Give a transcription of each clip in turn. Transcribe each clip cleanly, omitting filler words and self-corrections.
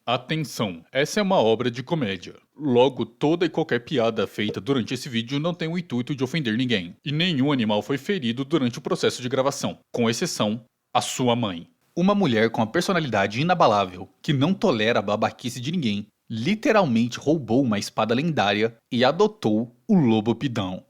Atenção, essa é uma obra de comédia. Logo, toda e qualquer piada feita durante esse vídeo não tem o intuito de ofender ninguém. E nenhum animal foi ferido durante o processo de gravação, com exceção, a sua mãe. Uma mulher com a personalidade inabalável, que não tolera a babaquice de ninguém, literalmente roubou uma espada lendária e adotou o Lobo Pidão.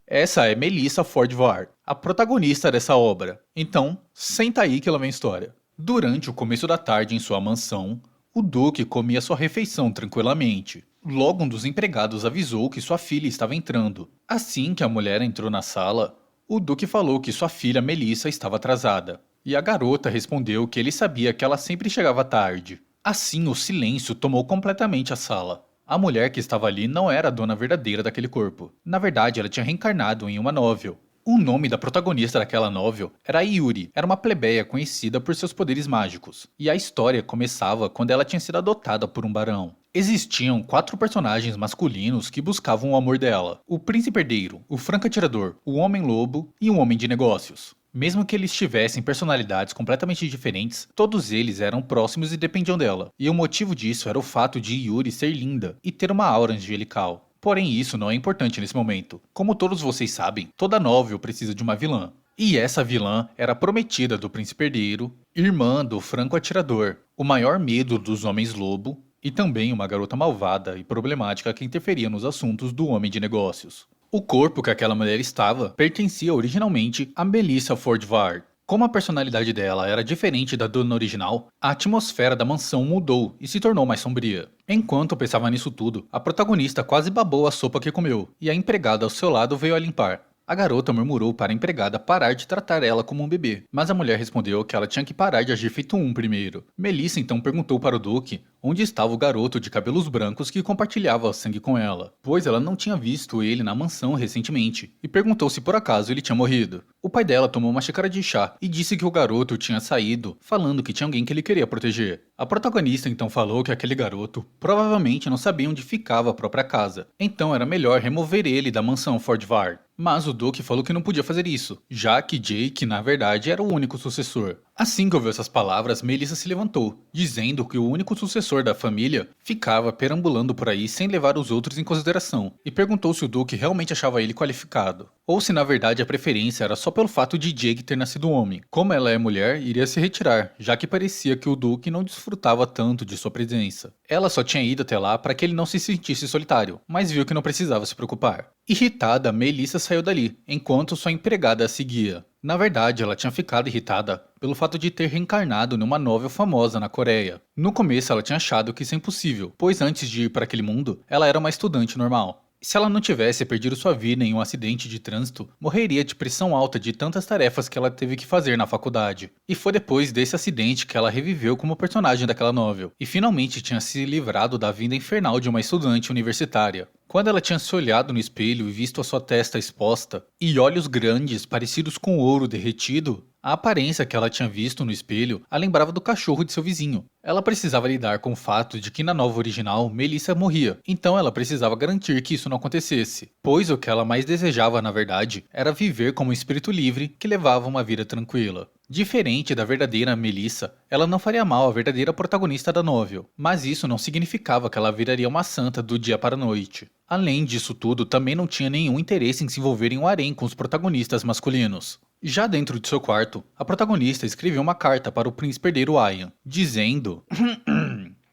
Essa é Melissa Ford Ward, a protagonista dessa obra. Então, senta aí que lá vem a história. Durante o começo da tarde em sua mansão, o Duque comia sua refeição tranquilamente. Logo um dos empregados avisou que sua filha estava entrando. Assim que a mulher entrou na sala, o Duque falou que sua filha Melissa estava atrasada. E a garota respondeu que ele sabia que ela sempre chegava tarde. Assim o silêncio tomou completamente a sala. A mulher que estava ali não era a dona verdadeira daquele corpo. Na verdade, ela tinha reencarnado em uma novel. O nome da protagonista daquela novel era Yuri, era uma plebeia conhecida por seus poderes mágicos. E a história começava quando ela tinha sido adotada por um barão. Existiam 4 personagens masculinos que buscavam o amor dela: o príncipe herdeiro, o franco-atirador, o homem-lobo e um homem de negócios. Mesmo que eles tivessem personalidades completamente diferentes, todos eles eram próximos e dependiam dela. E o motivo disso era o fato de Yuri ser linda e ter uma aura angelical. Porém, isso não é importante nesse momento. Como todos vocês sabem, toda novel precisa de uma vilã. E essa vilã era a prometida do príncipe herdeiro, irmã do franco-atirador, o maior medo dos homens-lobo e também uma garota malvada e problemática que interferia nos assuntos do homem de negócios. O corpo que aquela mulher estava pertencia originalmente a Melissa Ford Ward. Como a personalidade dela era diferente da dona original, a atmosfera da mansão mudou e se tornou mais sombria. Enquanto pensava nisso tudo, a protagonista quase babou a sopa que comeu, e a empregada ao seu lado veio a limpar. A garota murmurou para a empregada parar de tratar ela como um bebê, mas a mulher respondeu que ela tinha que parar de agir feito um primeiro. Melissa então perguntou para o Duque onde estava o garoto de cabelos brancos que compartilhava sangue com ela, pois ela não tinha visto ele na mansão recentemente, e perguntou se por acaso ele tinha morrido. O pai dela tomou uma xícara de chá e disse que o garoto tinha saído, falando que tinha alguém que ele queria proteger. A protagonista então falou que aquele garoto provavelmente não sabia onde ficava a própria casa, então era melhor remover ele da mansão Ford Ward. Mas o Duque falou que não podia fazer isso, já que Jake, na verdade, era o único sucessor. Assim que ouviu essas palavras, Melissa se levantou, dizendo que o único sucessor da família ficava perambulando por aí sem levar os outros em consideração, e perguntou se o Duque realmente achava ele qualificado, ou se na verdade a preferência era só pelo fato de Jake ter nascido homem. Como ela é mulher, iria se retirar, já que parecia que o Duque não desfrutava tanto de sua presença. Ela só tinha ido até lá para que ele não se sentisse solitário, mas viu que não precisava se preocupar. Irritada, Melissa saiu dali, enquanto sua empregada a seguia. Na verdade, ela tinha ficado irritada pelo fato de ter reencarnado numa novel famosa na Coreia. No começo, ela tinha achado que isso é impossível, pois antes de ir para aquele mundo, ela era uma estudante normal. Se ela não tivesse perdido sua vida em um acidente de trânsito, morreria de pressão alta de tantas tarefas que ela teve que fazer na faculdade. E foi depois desse acidente que ela reviveu como personagem daquela novel, e finalmente tinha se livrado da vida infernal de uma estudante universitária. Quando ela tinha se olhado no espelho e visto a sua testa exposta, e olhos grandes parecidos com ouro derretido, a aparência que ela tinha visto no espelho a lembrava do cachorro de seu vizinho. Ela precisava lidar com o fato de que na nova original, Melissa morria, então ela precisava garantir que isso não acontecesse, pois o que ela mais desejava na verdade era viver como um espírito livre que levava uma vida tranquila. Diferente da verdadeira Melissa, ela não faria mal à verdadeira protagonista da novel, mas isso não significava que ela viraria uma santa do dia para a noite. Além disso tudo, também não tinha nenhum interesse em se envolver em um harém com os protagonistas masculinos. Já dentro de seu quarto, a protagonista escreveu uma carta para o príncipe herdeiro Ian, dizendo: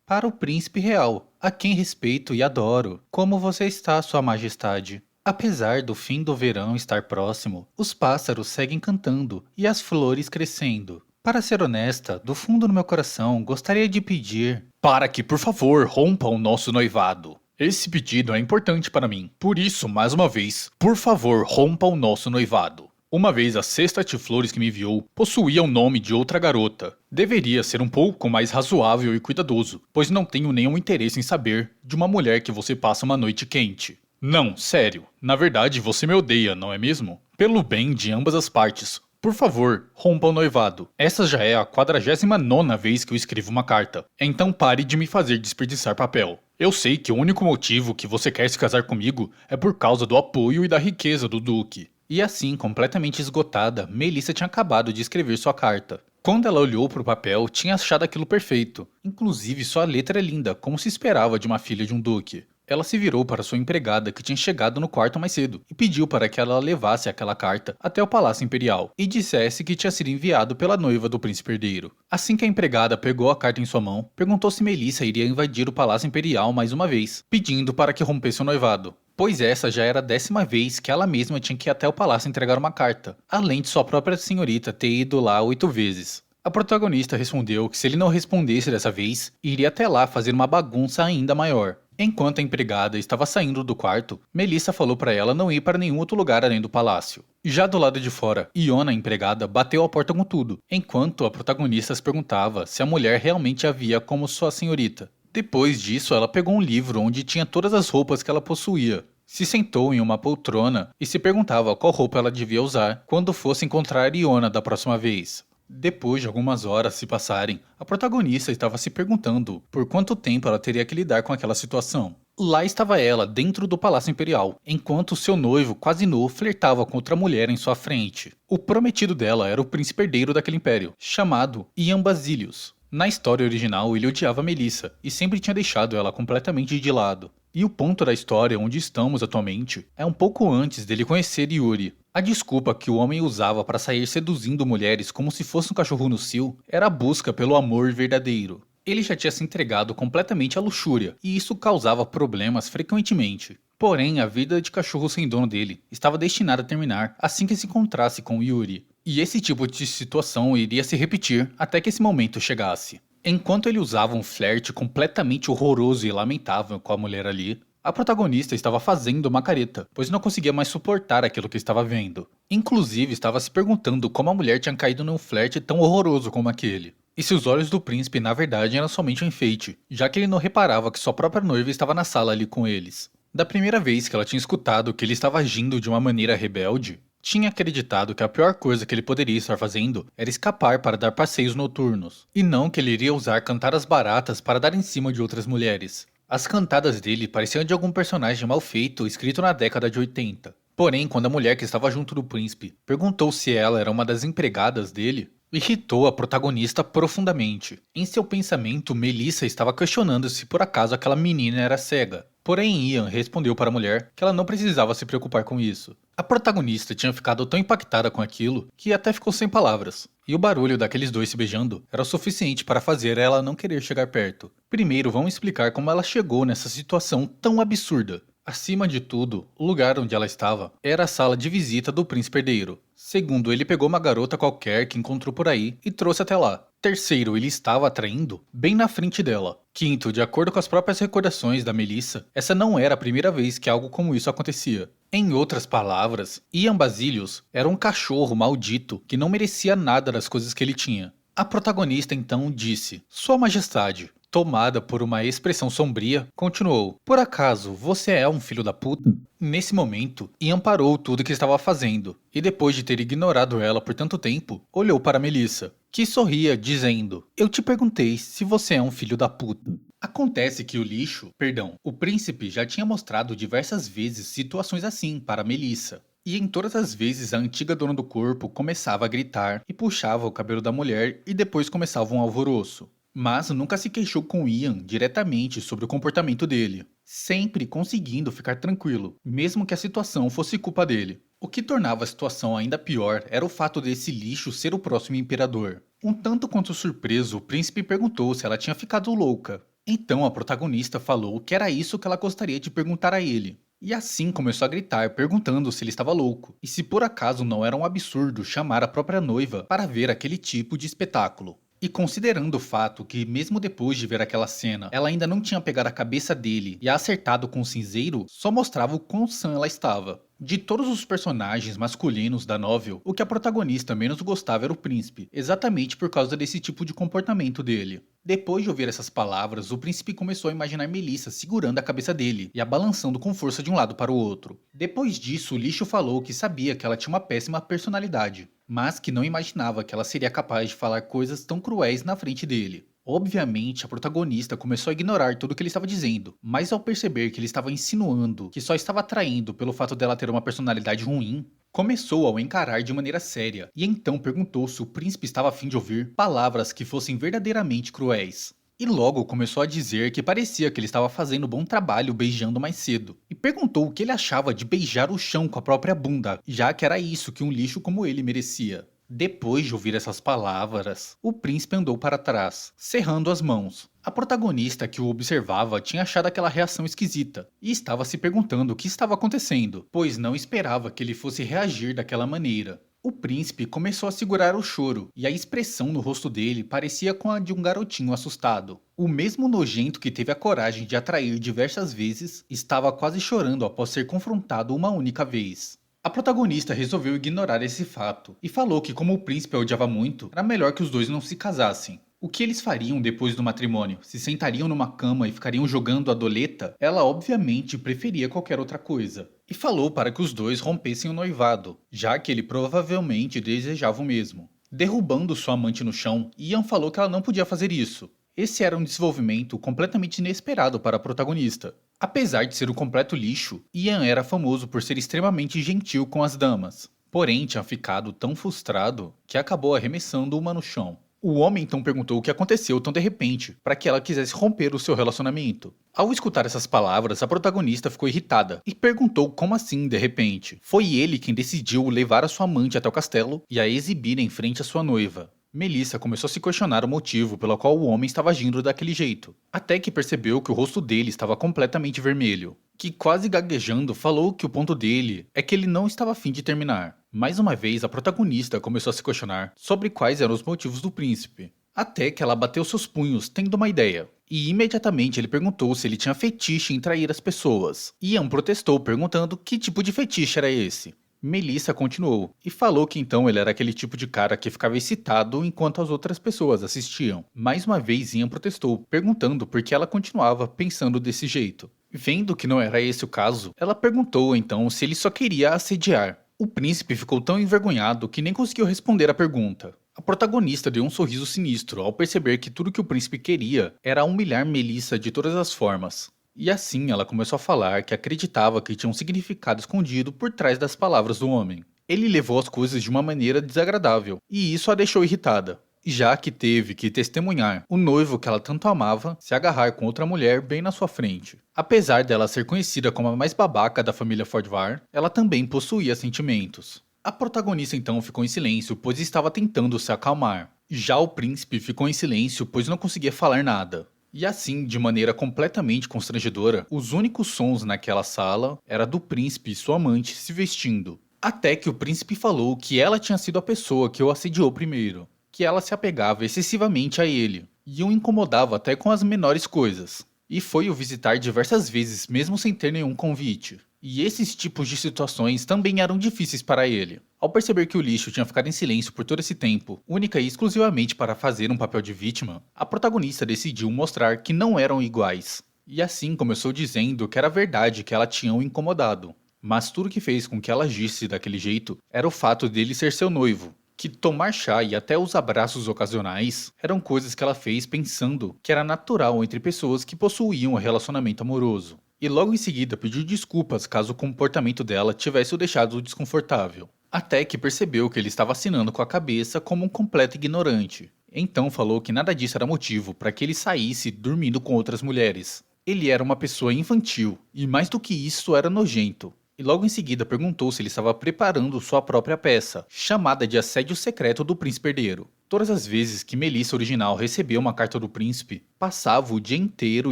Para o príncipe real, a quem respeito e adoro, como você está, sua majestade? Apesar do fim do verão estar próximo, os pássaros seguem cantando e as flores crescendo. Para ser honesta, do fundo do meu coração, gostaria de pedir para que, por favor, rompa o nosso noivado. Esse pedido é importante para mim. Por isso, mais uma vez, por favor, rompa o nosso noivado. Uma vez a cesta de flores que me enviou possuía o nome de outra garota. Deveria ser um pouco mais razoável e cuidadoso, pois não tenho nenhum interesse em saber de uma mulher que você passa uma noite quente. Não, sério. Na verdade, você me odeia, não é mesmo? Pelo bem de ambas as partes, por favor, rompa o noivado. Essa já é a 49ª vez que eu escrevo uma carta. Então pare de me fazer desperdiçar papel. Eu sei que o único motivo que você quer se casar comigo é por causa do apoio e da riqueza do Duque. E assim, completamente esgotada, Melissa tinha acabado de escrever sua carta. Quando ela olhou para o papel, tinha achado aquilo perfeito. Inclusive, sua letra é linda, como se esperava de uma filha de um duque. Ela se virou para sua empregada, que tinha chegado no quarto mais cedo, e pediu para que ela levasse aquela carta até o Palácio Imperial e dissesse que tinha sido enviado pela noiva do príncipe herdeiro. Assim que a empregada pegou a carta em sua mão, perguntou se Melissa iria invadir o Palácio Imperial mais uma vez, pedindo para que rompesse o noivado. Pois essa já era a 10ª vez que ela mesma tinha que ir até o palácio entregar uma carta, além de sua própria senhorita ter ido lá 8 vezes. A protagonista respondeu que se ele não respondesse dessa vez, iria até lá fazer uma bagunça ainda maior. Enquanto a empregada estava saindo do quarto, Melissa falou para ela não ir para nenhum outro lugar além do palácio. Já do lado de fora, Iona, a empregada, bateu a porta com tudo, enquanto a protagonista se perguntava se a mulher realmente a via como sua senhorita. Depois disso, ela pegou um livro onde tinha todas as roupas que ela possuía. Se sentou em uma poltrona e se perguntava qual roupa ela devia usar quando fosse encontrar Iona da próxima vez. Depois de algumas horas se passarem, a protagonista estava se perguntando por quanto tempo ela teria que lidar com aquela situação. Lá estava ela, dentro do Palácio Imperial, enquanto seu noivo, quase nu, flertava com outra mulher em sua frente. O prometido dela era o príncipe herdeiro daquele império, chamado Ian Basilius. Na história original, ele odiava Melissa e sempre tinha deixado ela completamente de lado. E o ponto da história onde estamos atualmente é um pouco antes dele conhecer Yuri. A desculpa que o homem usava para sair seduzindo mulheres como se fosse um cachorro no cio era a busca pelo amor verdadeiro. Ele já tinha se entregado completamente à luxúria, e isso causava problemas frequentemente. Porém, a vida de cachorro sem dono dele estava destinada a terminar assim que se encontrasse com Yuri. E esse tipo de situação iria se repetir até que esse momento chegasse. Enquanto ele usava um flerte completamente horroroso e lamentável com a mulher ali, a protagonista estava fazendo uma careta, pois não conseguia mais suportar aquilo que estava vendo. Inclusive, estava se perguntando como a mulher tinha caído num flerte tão horroroso como aquele. E se os olhos do príncipe na verdade eram somente um enfeite, já que ele não reparava que sua própria noiva estava na sala ali com eles. Da primeira vez que ela tinha escutado que ele estava agindo de uma maneira rebelde, tinha acreditado que a pior coisa que ele poderia estar fazendo era escapar para dar passeios noturnos, e não que ele iria usar cantadas baratas para dar em cima de outras mulheres. As cantadas dele pareciam de algum personagem mal feito escrito na década de 80. Porém, quando a mulher que estava junto do príncipe perguntou se ela era uma das empregadas dele, irritou a protagonista profundamente. Em seu pensamento, Melissa estava questionando se por acaso aquela menina era cega. Porém, Ian respondeu para a mulher que ela não precisava se preocupar com isso. A protagonista tinha ficado tão impactada com aquilo que até ficou sem palavras. E o barulho daqueles dois se beijando era o suficiente para fazer ela não querer chegar perto. Primeiro, vamos explicar como ela chegou nessa situação tão absurda. Acima de tudo, o lugar onde ela estava era a sala de visita do príncipe herdeiro. Segundo, ele pegou uma garota qualquer que encontrou por aí e trouxe até lá. Terceiro, ele estava atraindo bem na frente dela. Quinto, de acordo com as próprias recordações da Melissa, essa não era a primeira vez que algo como isso acontecia. Em outras palavras, Ian Basilius era um cachorro maldito que não merecia nada das coisas que ele tinha. A protagonista então disse: "Sua Majestade", tomada por uma expressão sombria, continuou: "Por acaso você é um filho da puta?" Nesse momento, Ian parou tudo o que estava fazendo, e depois de ter ignorado ela por tanto tempo, olhou para Melissa, que sorria, dizendo: "Eu te perguntei se você é um filho da puta." Acontece que o príncipe já tinha mostrado diversas vezes situações assim para Melissa. E em todas as vezes a antiga dona do corpo começava a gritar e puxava o cabelo da mulher e depois começava um alvoroço. Mas nunca se queixou com Ian diretamente sobre o comportamento dele, sempre conseguindo ficar tranquilo, mesmo que a situação fosse culpa dele. O que tornava a situação ainda pior era o fato desse lixo ser o próximo imperador. Um tanto quanto surpreso, o príncipe perguntou se ela tinha ficado louca. Então a protagonista falou que era isso que ela gostaria de perguntar a ele. E assim começou a gritar, perguntando se ele estava louco, e se por acaso não era um absurdo chamar a própria noiva para ver aquele tipo de espetáculo. E considerando o fato que, mesmo depois de ver aquela cena, ela ainda não tinha pegado a cabeça dele e a acertado com o cinzeiro, só mostrava o quão sã ela estava. De todos os personagens masculinos da novel, o que a protagonista menos gostava era o príncipe, exatamente por causa desse tipo de comportamento dele. Depois de ouvir essas palavras, o príncipe começou a imaginar Melissa segurando a cabeça dele e a balançando com força de um lado para o outro. Depois disso, o lixo falou que sabia que ela tinha uma péssima personalidade, mas que não imaginava que ela seria capaz de falar coisas tão cruéis na frente dele. Obviamente, a protagonista começou a ignorar tudo o que ele estava dizendo, mas ao perceber que ele estava insinuando que só estava atraindo pelo fato dela ter uma personalidade ruim, começou a o encarar de maneira séria e então perguntou se o príncipe estava a fim de ouvir palavras que fossem verdadeiramente cruéis. E logo começou a dizer que parecia que ele estava fazendo bom trabalho beijando mais cedo, e perguntou o que ele achava de beijar o chão com a própria bunda, já que era isso que um lixo como ele merecia. Depois de ouvir essas palavras, o príncipe andou para trás, cerrando as mãos. A protagonista que o observava tinha achado aquela reação esquisita e estava se perguntando o que estava acontecendo, pois não esperava que ele fosse reagir daquela maneira. O príncipe começou a segurar o choro, e a expressão no rosto dele parecia com a de um garotinho assustado. O mesmo nojento que teve a coragem de atrair diversas vezes, estava quase chorando após ser confrontado uma única vez. A protagonista resolveu ignorar esse fato, e falou que como o príncipe a odiava muito, era melhor que os dois não se casassem. O que eles fariam depois do matrimônio? Se sentariam numa cama e ficariam jogando a doleta? Ela obviamente preferia qualquer outra coisa. E falou para que os dois rompessem o noivado, já que ele provavelmente desejava o mesmo. Derrubando sua amante no chão, Ian falou que ela não podia fazer isso. Esse era um desenvolvimento completamente inesperado para a protagonista. Apesar de ser um completo lixo, Ian era famoso por ser extremamente gentil com as damas. Porém, tinha ficado tão frustrado que acabou arremessando uma no chão. O homem então perguntou o que aconteceu tão de repente, para que ela quisesse romper o seu relacionamento. Ao escutar essas palavras, a protagonista ficou irritada e perguntou como assim de repente. Foi ele quem decidiu levar a sua amante até o castelo e a exibir em frente à sua noiva. Melissa começou a se questionar o motivo pelo qual o homem estava agindo daquele jeito, até que percebeu que o rosto dele estava completamente vermelho. Que quase gaguejando falou que o ponto dele é que ele não estava a fim de terminar. Mais uma vez, a protagonista começou a se questionar sobre quais eram os motivos do príncipe. Até que ela bateu seus punhos, tendo uma ideia. E imediatamente ele perguntou se ele tinha fetiche em trair as pessoas. Ian protestou, perguntando que tipo de fetiche era esse. Melissa continuou, e falou que então ele era aquele tipo de cara que ficava excitado enquanto as outras pessoas assistiam. Mais uma vez Ian protestou, perguntando por que ela continuava pensando desse jeito. Vendo que não era esse o caso, ela perguntou então se ele só queria assediar. O príncipe ficou tão envergonhado que nem conseguiu responder a pergunta. A protagonista deu um sorriso sinistro ao perceber que tudo que o príncipe queria era humilhar Melissa de todas as formas. E assim ela começou a falar que acreditava que tinha um significado escondido por trás das palavras do homem. Ele levou as coisas de uma maneira desagradável, e isso a deixou irritada, já que teve que testemunhar o noivo que ela tanto amava se agarrar com outra mulher bem na sua frente. Apesar dela ser conhecida como a mais babaca da família Fordvar, ela também possuía sentimentos. A protagonista então ficou em silêncio, pois estava tentando se acalmar. Já o príncipe ficou em silêncio, pois não conseguia falar nada. E assim, de maneira completamente constrangedora, os únicos sons naquela sala era do príncipe e sua amante se vestindo. Até que o príncipe falou que ela tinha sido a pessoa que o assediou primeiro, que ela se apegava excessivamente a ele, e o incomodava até com as menores coisas. E foi o visitar diversas vezes mesmo sem ter nenhum convite. E esses tipos de situações também eram difíceis para ele. Ao perceber que o lixo tinha ficado em silêncio por todo esse tempo, única e exclusivamente para fazer um papel de vítima, a protagonista decidiu mostrar que não eram iguais. E assim começou dizendo que era verdade que ela tinha o incomodado. Mas tudo que fez com que ela agisse daquele jeito era o fato dele ser seu noivo. Que tomar chá e até os abraços ocasionais eram coisas que ela fez pensando que era natural entre pessoas que possuíam um relacionamento amoroso. E logo em seguida pediu desculpas caso o comportamento dela tivesse o deixado desconfortável. Até que percebeu que ele estava assinando com a cabeça como um completo ignorante. Então falou que nada disso era motivo para que ele saísse dormindo com outras mulheres. Ele era uma pessoa infantil, e mais do que isso era nojento. E logo em seguida perguntou se ele estava preparando sua própria peça, chamada de Assédio Secreto do Príncipe Herdeiro. Todas as vezes que Melissa original recebeu uma carta do príncipe, passava o dia inteiro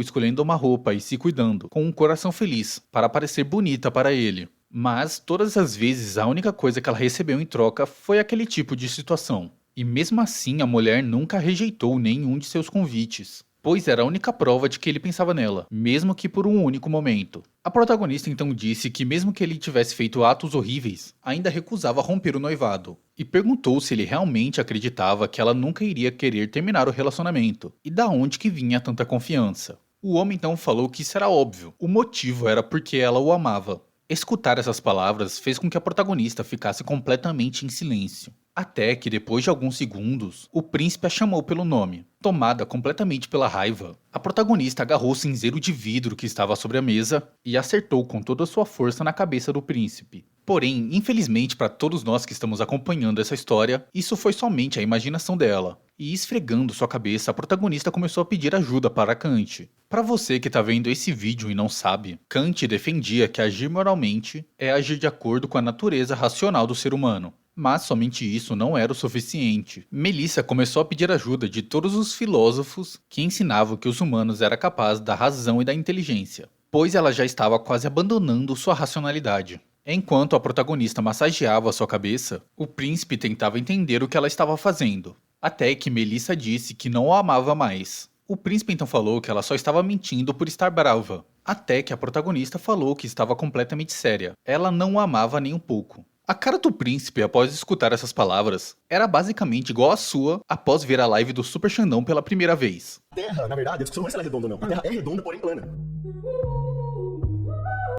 escolhendo uma roupa e se cuidando, com um coração feliz, para parecer bonita para ele. Mas todas as vezes a única coisa que ela recebeu em troca foi aquele tipo de situação. E mesmo assim a mulher nunca rejeitou nenhum de seus convites, pois era a única prova de que ele pensava nela, mesmo que por um único momento. A protagonista então disse que mesmo que ele tivesse feito atos horríveis, ainda recusava romper o noivado, e perguntou se ele realmente acreditava que ela nunca iria querer terminar o relacionamento, e da onde que vinha tanta confiança. O homem então falou que isso era óbvio, o motivo era porque ela o amava. Escutar essas palavras fez com que a protagonista ficasse completamente em silêncio. Até que, depois de alguns segundos, o príncipe a chamou pelo nome. Tomada completamente pela raiva, a protagonista agarrou o cinzeiro de vidro que estava sobre a mesa e acertou com toda a sua força na cabeça do príncipe. Porém, infelizmente para todos nós que estamos acompanhando essa história, isso foi somente a imaginação dela. E esfregando sua cabeça, a protagonista começou a pedir ajuda para Kant. Para você que está vendo esse vídeo e não sabe, Kant defendia que agir moralmente é agir de acordo com a natureza racional do ser humano. Mas somente isso não era o suficiente. Melissa começou a pedir ajuda de todos os filósofos que ensinavam que os humanos eram capazes da razão e da inteligência, pois ela já estava quase abandonando sua racionalidade. Enquanto a protagonista massageava sua cabeça, o príncipe tentava entender o que ela estava fazendo, até que Melissa disse que não o amava mais. O príncipe então falou que ela só estava mentindo por estar brava, até que a protagonista falou que estava completamente séria. Ela não o amava nem um pouco. A cara do príncipe após escutar essas palavras era basicamente igual à sua após ver a live do Super Xandão pela primeira vez. Terra, na verdade, a discussão não é se ela é redonda ou não. A Terra é redonda, porém plana.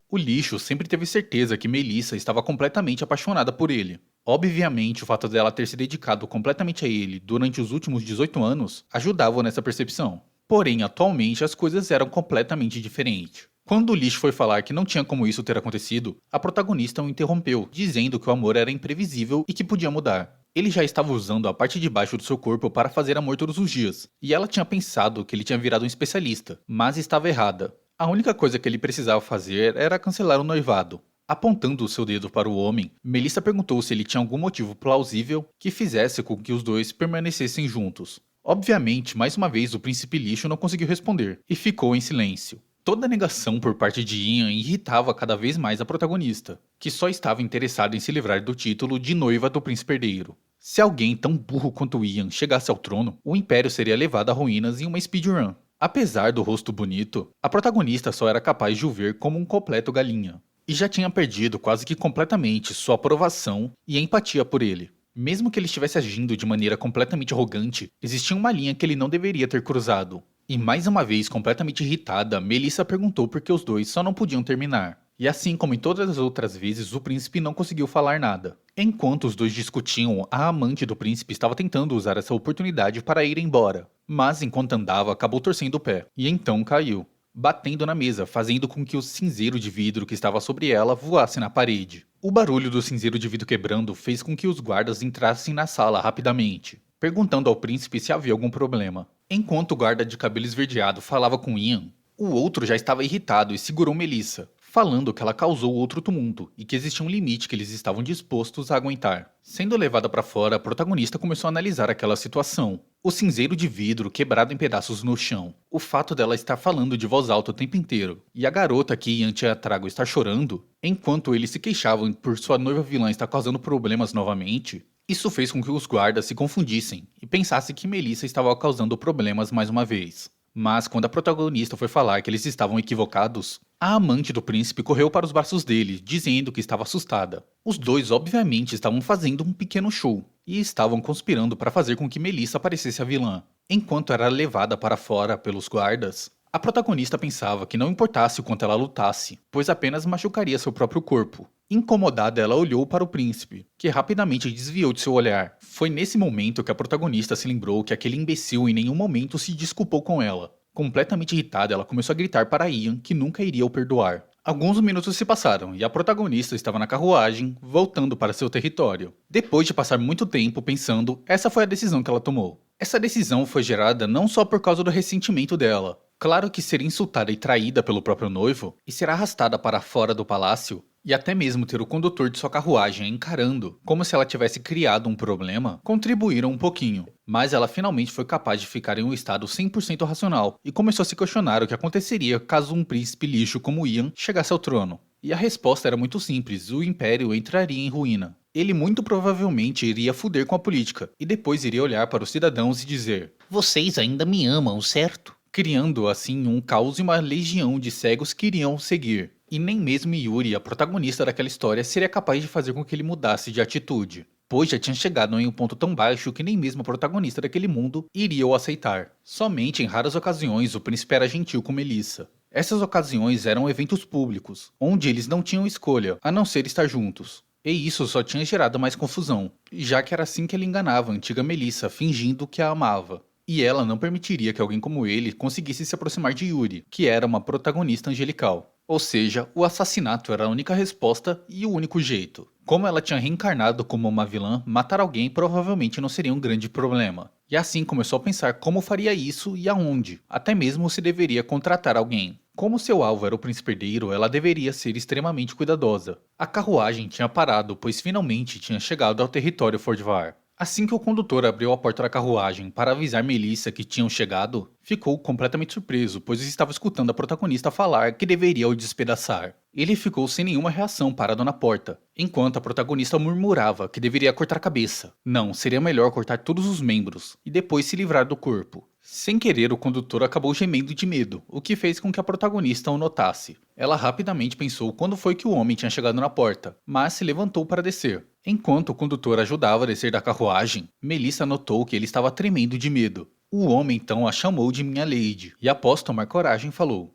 O lixo sempre teve certeza que Melissa estava completamente apaixonada por ele. Obviamente, o fato dela ter se dedicado completamente a ele durante os últimos 18 anos ajudava nessa percepção. Porém, atualmente as coisas eram completamente diferentes. Quando o lixo foi falar que não tinha como isso ter acontecido, a protagonista o interrompeu, dizendo que o amor era imprevisível e que podia mudar. Ele já estava usando a parte de baixo do seu corpo para fazer amor todos os dias, e ela tinha pensado que ele tinha virado um especialista, mas estava errada. A única coisa que ele precisava fazer era cancelar o noivado. Apontando o seu dedo para o homem, Melissa perguntou se ele tinha algum motivo plausível que fizesse com que os dois permanecessem juntos. Obviamente, mais uma vez o príncipe lixo não conseguiu responder, e ficou em silêncio. Toda a negação por parte de Ian irritava cada vez mais a protagonista, que só estava interessada em se livrar do título de noiva do príncipe herdeiro. Se alguém tão burro quanto Ian chegasse ao trono, o império seria levado a ruínas em uma speedrun. Apesar do rosto bonito, a protagonista só era capaz de o ver como um completo galinha, e já tinha perdido quase que completamente sua aprovação e empatia por ele. Mesmo que ele estivesse agindo de maneira completamente arrogante, existia uma linha que ele não deveria ter cruzado. E mais uma vez completamente irritada, Melissa perguntou por que os dois só não podiam terminar. E assim como em todas as outras vezes, o príncipe não conseguiu falar nada. Enquanto os dois discutiam, a amante do príncipe estava tentando usar essa oportunidade para ir embora. Mas enquanto andava, acabou torcendo o pé, e então caiu, batendo na mesa, fazendo com que o cinzeiro de vidro que estava sobre ela voasse na parede. O barulho do cinzeiro de vidro quebrando fez com que os guardas entrassem na sala rapidamente, perguntando ao príncipe se havia algum problema. Enquanto o guarda de cabelo esverdeado falava com Ian, o outro já estava irritado e segurou Melissa, falando que ela causou outro tumulto e que existia um limite que eles estavam dispostos a aguentar. Sendo levada para fora, a protagonista começou a analisar aquela situação. O cinzeiro de vidro quebrado em pedaços no chão, o fato dela estar falando de voz alta o tempo inteiro, e a garota que Ian tinha trago estar chorando, enquanto eles se queixavam por sua noiva vilã estar causando problemas novamente. Isso fez com que os guardas se confundissem e pensassem que Melissa estava causando problemas mais uma vez. Mas quando a protagonista foi falar que eles estavam equivocados, a amante do príncipe correu para os braços dele, dizendo que estava assustada. Os dois obviamente estavam fazendo um pequeno show, e estavam conspirando para fazer com que Melissa parecesse a vilã. Enquanto era levada para fora pelos guardas, a protagonista pensava que não importasse o quanto ela lutasse, pois apenas machucaria seu próprio corpo. Incomodada, ela olhou para o príncipe, que rapidamente desviou de seu olhar. Foi nesse momento que a protagonista se lembrou que aquele imbecil em nenhum momento se desculpou com ela. Completamente irritada, ela começou a gritar para Ian que nunca iria o perdoar. Alguns minutos se passaram e a protagonista estava na carruagem, voltando para seu território. Depois de passar muito tempo pensando, essa foi a decisão que ela tomou. Essa decisão foi gerada não só por causa do ressentimento dela. Claro que ser insultada e traída pelo próprio noivo, e ser arrastada para fora do palácio, e até mesmo ter o condutor de sua carruagem encarando como se ela tivesse criado um problema, contribuíram um pouquinho. Mas ela finalmente foi capaz de ficar em um estado 100% racional e começou a se questionar o que aconteceria caso um príncipe lixo como Ian chegasse ao trono. E a resposta era muito simples: o império entraria em ruína. Ele muito provavelmente iria fuder com a política, e depois iria olhar para os cidadãos e dizer: "Vocês ainda me amam, certo?", criando assim um caos e uma legião de cegos que iriam seguir. E nem mesmo Yuri, a protagonista daquela história, seria capaz de fazer com que ele mudasse de atitude, pois já tinha chegado em um ponto tão baixo que nem mesmo a protagonista daquele mundo iria o aceitar. Somente em raras ocasiões o príncipe era gentil com Melissa. Essas ocasiões eram eventos públicos, onde eles não tinham escolha, a não ser estar juntos. E isso só tinha gerado mais confusão, já que era assim que ele enganava a antiga Melissa, fingindo que a amava. E ela não permitiria que alguém como ele conseguisse se aproximar de Yuri, que era uma protagonista angelical. Ou seja, o assassinato era a única resposta e o único jeito. Como ela tinha reencarnado como uma vilã, matar alguém provavelmente não seria um grande problema. E assim começou a pensar como faria isso e aonde, até mesmo se deveria contratar alguém. Como seu alvo era o príncipe herdeiro, ela deveria ser extremamente cuidadosa. A carruagem tinha parado, pois finalmente tinha chegado ao território Fordvar. Assim que o condutor abriu a porta da carruagem para avisar Melissa que tinham chegado, ficou completamente surpreso, pois estava escutando a protagonista falar que deveria o despedaçar. Ele ficou sem nenhuma reação parado na porta, enquanto a protagonista murmurava que deveria cortar a cabeça. Não, seria melhor cortar todos os membros, e depois se livrar do corpo. Sem querer, o condutor acabou gemendo de medo, o que fez com que a protagonista o notasse. Ela rapidamente pensou quando foi que o homem tinha chegado na porta, mas se levantou para descer. Enquanto o condutor ajudava a descer da carruagem, Melissa notou que ele estava tremendo de medo. O homem então a chamou de minha lady, e após tomar coragem falou: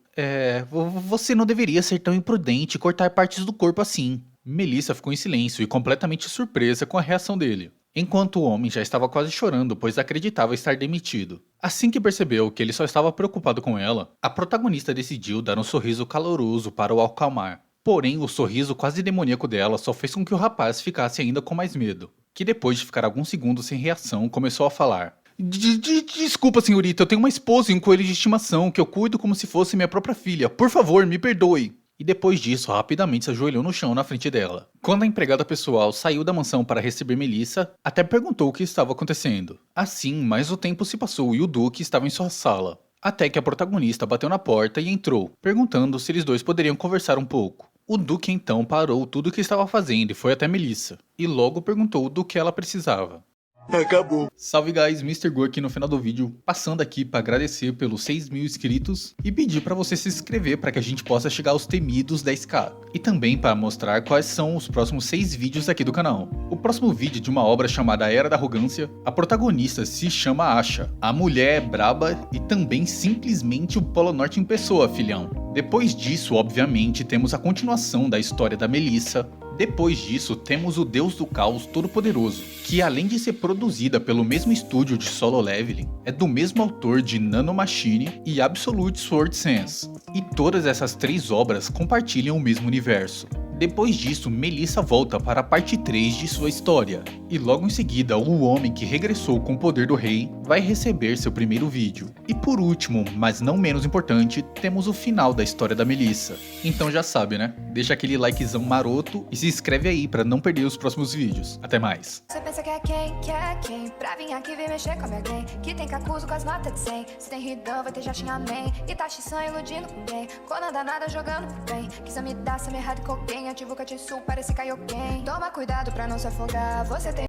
você não deveria ser tão imprudente e cortar partes do corpo assim. Melissa ficou em silêncio e completamente surpresa com a reação dele. Enquanto o homem já estava quase chorando, pois acreditava estar demitido. Assim que percebeu que ele só estava preocupado com ela, a protagonista decidiu dar um sorriso caloroso para o acalmar. Porém, o sorriso quase demoníaco dela só fez com que o rapaz ficasse ainda com mais medo, que depois de ficar alguns segundos sem reação, começou a falar: Desculpa, senhorita, eu tenho uma esposa e um coelho de estimação que eu cuido como se fosse minha própria filha. Por favor, me perdoe. E depois disso, rapidamente se ajoelhou no chão na frente dela. Quando a empregada pessoal saiu da mansão para receber Melissa, até perguntou o que estava acontecendo. Assim, mais o tempo se passou e o Duque estava em sua sala. Até que a protagonista bateu na porta e entrou, perguntando se eles dois poderiam conversar um pouco. O Duque então parou tudo o que estava fazendo e foi até Melissa, e logo perguntou do que ela precisava. Acabou. Salve guys, Mr. Go aqui no final do vídeo, passando aqui para agradecer pelos 6.000 inscritos e pedir para você se inscrever para que a gente possa chegar aos temidos 10k. E também para mostrar quais são os próximos 6 vídeos aqui do canal. O próximo vídeo de uma obra chamada Era da Arrogância, a protagonista se chama Asha. A mulher é braba e também simplesmente o Polo Norte em pessoa, filhão. Depois disso, obviamente, temos a continuação da história da Melissa. Depois disso, temos o Deus do Caos Todo-Poderoso, que além de ser produzida pelo mesmo estúdio de Solo Leveling, é do mesmo autor de Nano Machine e Absolute Sword Sense. E todas essas 3 obras compartilham o mesmo universo. Depois disso, Melissa volta para a parte 3 de sua história, e logo em seguida o homem que regressou com o poder do rei vai receber seu primeiro vídeo. E por último, mas não menos importante, temos o final da história da Melissa. Então já sabe, né? Deixa aquele likezão maroto e se inscreve aí para não perder os próximos vídeos. Até mais! Você pensa que é quem? Pra vir aqui vir mexer com a minha gang. Que tem cacuzo com as notas de 100. Se tem ridão, vai ter Jashin-Amém. E tá Shissan iludindo com bem. Quando anda nada jogando pro bem. Quis me dar, se me errado com alguém. Ativo Katsu, parece Kaioken. Toma cuidado pra não se afogar. Você tem